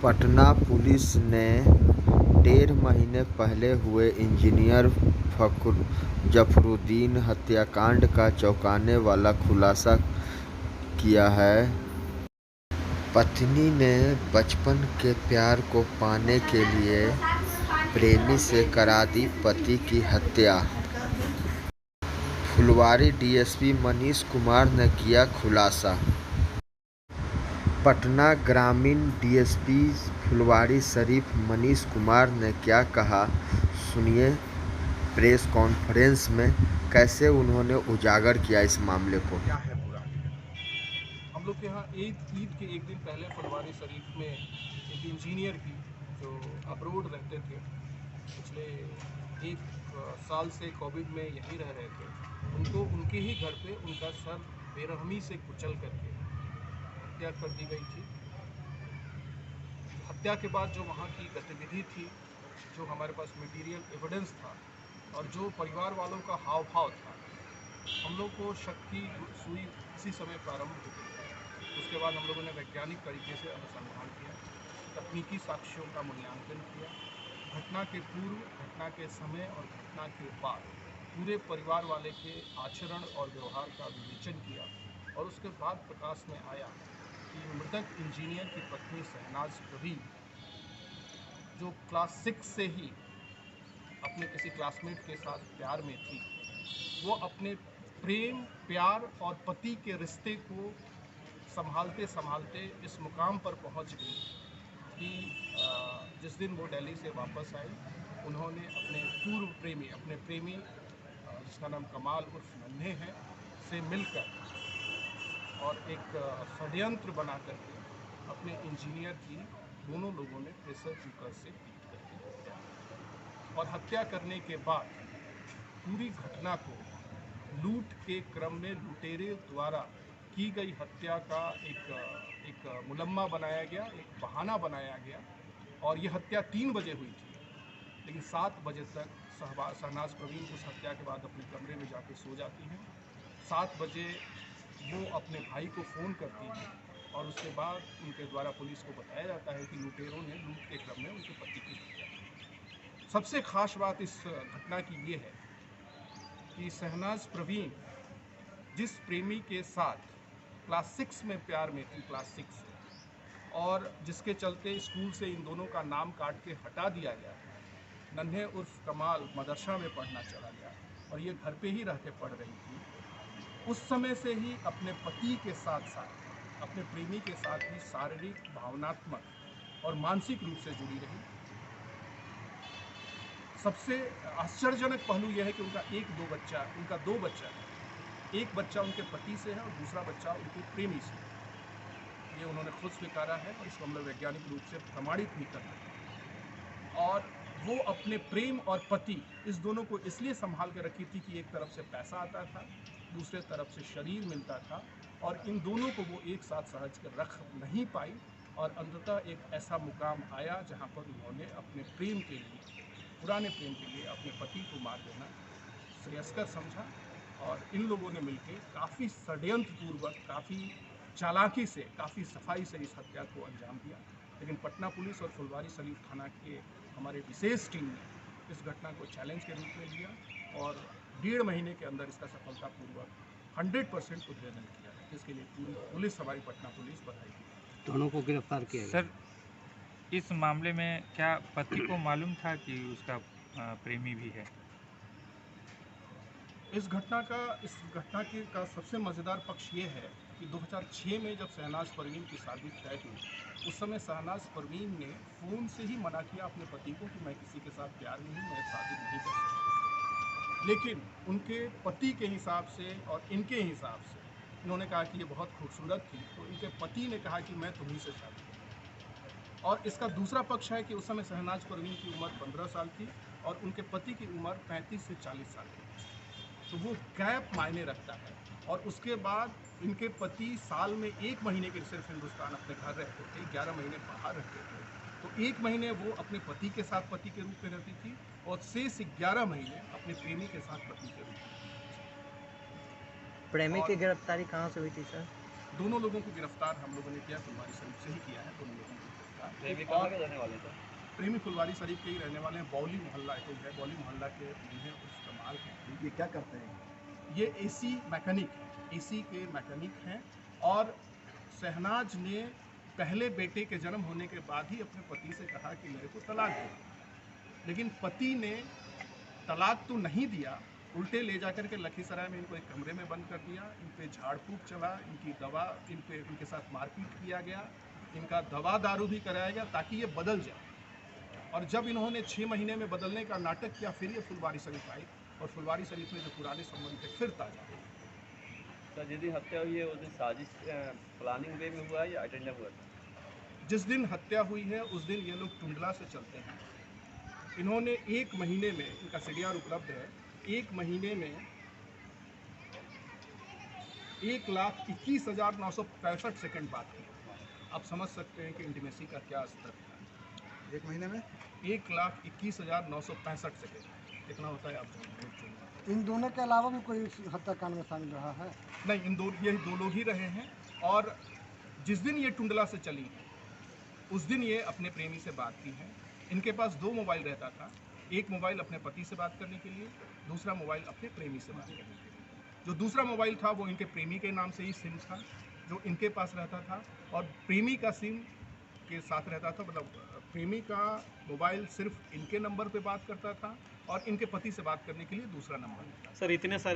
Patna police ने 1.5 महीने पहले हुए इंजीनियर जफरुद्दीन हत्याकांड का चौंकाने वाला खुलासा किया है। पत्नी ने बचपन के प्यार को पाने के लिए प्रेमी से करा दी पति की हत्या। फुलवारी डीएसपी मनीष कुमार ने किया खुलासा। पटना ग्रामीण डीएसपी फुलवारी शरीफ मनीष कुमार ने क्या कहा, सुनिए प्रेस कॉन्फ्रेंस में कैसे उन्होंने उजागर किया इस मामले को। क्या है पूरा हम लोग के यहाँ ईद के एक दिन पहले फुलवारी शरीफ में एक इंजीनियर की जो अब्रोड रहते थे, पिछले 1 साल से कोविड में यहीं रह रहे थे, उनको उनके ही घर पे उनका सर बेरहमी से कुचल करके हत्या कर दी गई थी। हत्या के बाद जो वहाँ की गतिविधि थी, जो हमारे पास मटेरियल एविडेंस था और जो परिवार वालों का हाव भाव था, हम लोग को शक की सुई इसी समय प्रारंभ हो गई। उसके बाद हम लोगों ने वैज्ञानिक तरीके से अनुसंधान किया, तकनीकी साक्ष्यों का मूल्यांकन किया, घटना के पूर्व, घटना के समय और घटना के बाद पूरे परिवार वाले के आचरण और व्यवहार का विवेचन किया और उसके बाद प्रकाश में आया कि मृतक इंजीनियर की पत्नी शहनाज प्रवीण, जो क्लास 6 से ही अपने किसी क्लासमेट के साथ प्यार में थी, वो अपने प्रेम, प्यार और पति के रिश्ते को संभालते संभालते इस मुकाम पर पहुंच गई कि जिस दिन वो दिल्ली से वापस आई, उन्होंने अपने पूर्व प्रेमी, अपने प्रेमी जिसका नाम कमाल उर्फ नन्हे हैं, से मिलकर और एक षड्यंत्र बना करके अपने इंजीनियर की दोनों लोगों ने प्रेशर कुकर से पीट करके हत्या की। और हत्या करने के बाद पूरी घटना को लूट के क्रम में लुटेरे द्वारा की गई हत्या का एक मुलम्मा बनाया गया, एक बहाना बनाया गया। और ये हत्या 3 बजे हुई थी, लेकिन 7 बजे तक शहनाज प्रवीण उस हत्या के बाद अपने कमरे में जाके सो जाती हैं। 7 बजे वो अपने भाई को फ़ोन करती हैं और उसके बाद उनके द्वारा पुलिस को बताया जाता है कि लुटेरों ने लूट के क्रम में उनके पति की हत्या की। सबसे खास बात इस घटना की ये है कि शहनाज प्रवीण जिस प्रेमी के साथ क्लास 6 में प्यार में थी, क्लास 6 से, और जिसके चलते स्कूल से इन दोनों का नाम काट के हटा दिया गया, नन्हे उर्फ कमाल मदरसा में पढ़ना चला गया और ये घर पे ही रह के पढ़ रही थी, उस समय से ही अपने पति के साथ साथ अपने प्रेमी के साथ ही शारीरिक, भावनात्मक और मानसिक रूप से जुड़ी रही। सबसे आश्चर्यजनक पहलू यह है कि उनका दो बच्चा है। एक बच्चा उनके पति से है और दूसरा बच्चा उनके प्रेमी से है। ये उन्होंने खुद स्वीकारा है और इसको हम लोग वैज्ञानिक रूप से प्रमाणित भी कर रहे हैं। और वो अपने प्रेम और पति इस दोनों को इसलिए संभाल के रखी थी कि एक तरफ से पैसा आता था, दूसरे तरफ से शरीर मिलता था, और इन दोनों को वो एक साथ सहज कर रख नहीं पाई और अंततः एक ऐसा मुकाम आया जहाँ पर उन्होंने अपने प्रेम के लिए, पुराने प्रेम के लिए अपने पति को मार देना श्रेयस्कर समझा। और इन लोगों ने मिलकर काफ़ी षड्यंत्रपूर्वक, काफ़ी चालाकी से, काफ़ी सफाई से इस हत्या को अंजाम दिया। लेकिन पटना पुलिस और फुलवारी शरीफ थाना के हमारे विशेष टीम ने इस घटना को चैलेंज के रूप में लिया और 1.5 महीने के अंदर इसका सफलतापूर्वक 100% उद्भेदन किया है, जिसके लिए पूरी पुलिस, हमारी पटना पुलिस, बधाई दी। दोनों को गिरफ्तार किया गया। सर, इस मामले में क्या पति को मालूम था कि उसका प्रेमी भी है? इस घटना का सबसे मज़ेदार पक्ष ये है कि 2006 में जब शहनाज परवीन की शादी तय हुई, उस समय शहनाज परवीन ने फ़ोन से ही मना किया अपने पति को कि मैं किसी के साथ प्यार में हूँ, मैं शादी नहीं कर सकती। लेकिन उनके पति के हिसाब से और इनके हिसाब से, इन्होंने कहा कि ये बहुत खूबसूरत थी, तो इनके पति ने कहा कि मैं तुम्हीं से शादी करूँगा। और इसका दूसरा पक्ष है कि उस समय शहनाज परवीन की उम्र 15 साल थी और उनके पति की उम्र 35 से 40 साल की थी। तो वो गैप मायने रखता है। और उसके बाद इनके पति साल में 1 महीने के सिर्फ हिंदुस्तान अपने घर रहते थे, 11 महीने बाहर रहते थे। तो 1 महीने वो अपने पति के साथ पति के रूप में रहती थी और शेष 11 महीने अपने प्रेमी के साथ पति के रूप में। प्रेमी की गिरफ्तारी कहाँ से हुई थी सर? दोनों लोगों को गिरफ्तार हम लोगों ने किया, फुलवारी शरीफ से ही किया है। दोनों लोगों को था। प्रेमी कहाँ के रहने वाले थे? प्रेमी फुलवारी शरीफ के ही रहने वाले हैं। बौली मोहल्ला कोई है, बौली मोहल्ला के हैं, उसका माल है। ये क्या करते हैं? ये एसी मैकेनिक हैं, एसी के मैकेनिक हैं। और शहनाज ने पहले बेटे के जन्म होने के बाद ही अपने पति से कहा कि मेरे को तलाक दो, लेकिन पति ने तलाक तो नहीं दिया, उल्टे ले जाकर के लखीसराय में इनको एक कमरे में बंद कर दिया। इन पे झाड़ फूक चला, इनकी दवा, इनके साथ मारपीट किया गया, इनका दवा दारू भी कराया गया ताकि ये बदल जाए। और जब इन्होंने 6 महीने में बदलने का नाटक किया, फिर ये फुलवारी शरीफ आई और फुलवारी शरीफ में जो पुराने संबंध थे फिर ताजा हुए। सर जिस दिन हत्या हुई है उस दिन साजिश प्लानिंग वे में हुआ है या अटेंडर हुआ था? जिस दिन हत्या हुई है उस दिन ये लोग टुंडला से चलते हैं। इन्होंने 1 महीने में, इनका सीडीआर उपलब्ध है, 1 महीने में 1,21,965 सेकंड बात की। आप समझ सकते हैं कि इंटीमेसी का क्या स्तर था। 1 महीने में 1,21,965 सेकंड कितना होता है आप जानते हैं? इन दोनों के अलावा भी कोई हत्याकांड में शामिल रहा है? नहीं, ये 2 लोग ही रहे हैं। और जिस दिन ये टुंडला से चली उस दिन ये अपने प्रेमी से बात की है। इनके पास 2 मोबाइल रहता था, एक मोबाइल अपने पति से बात करने के लिए, दूसरा मोबाइल अपने प्रेमी से बात करने के लिए। जो दूसरा मोबाइल था वो इनके प्रेमी के नाम से ही सिम था जो इनके पास रहता था, और प्रेमी का सिम के साथ रहता था। मतलब प्रेमी का मोबाइल सिर्फ इनके नंबर पे बात करता था और इनके पति से बात करने के लिए दूसरा नंबर था। सर इतने सारे